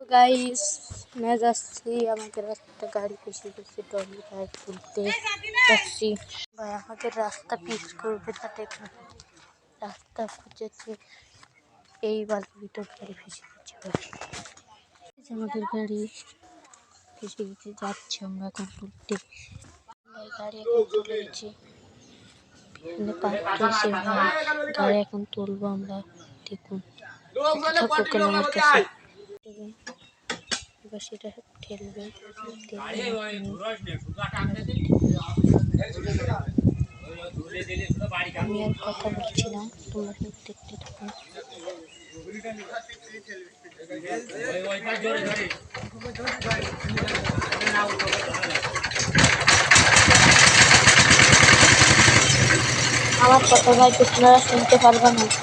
guys मैं যাচ্ছি আমাদের রাস্তা গাড়ি পেছে গেছে টলি গাড়ি তুলতে যাচ্ছি ভাই আমাদের রাস্তা পিচ করবে না দেখুন রাস্তা খুঁজেছে এই বালতির ভিতর গাড়ি ফেসে গেছে আমাদের গাড়ি ফেসে গেছে যাচ্ছে আমরা এখন তুলতে গাড়ি এখন তুলে গেছি গাড়ি এখন তুলবো আমরা দেখুন থাকুক আমার কাছে এবার সেটা ঠেলবে আমি আর কথা বলছি না তোমরা দেখতে থাকো আমার কথা ভাই আপনারা শুনতে পারবেন না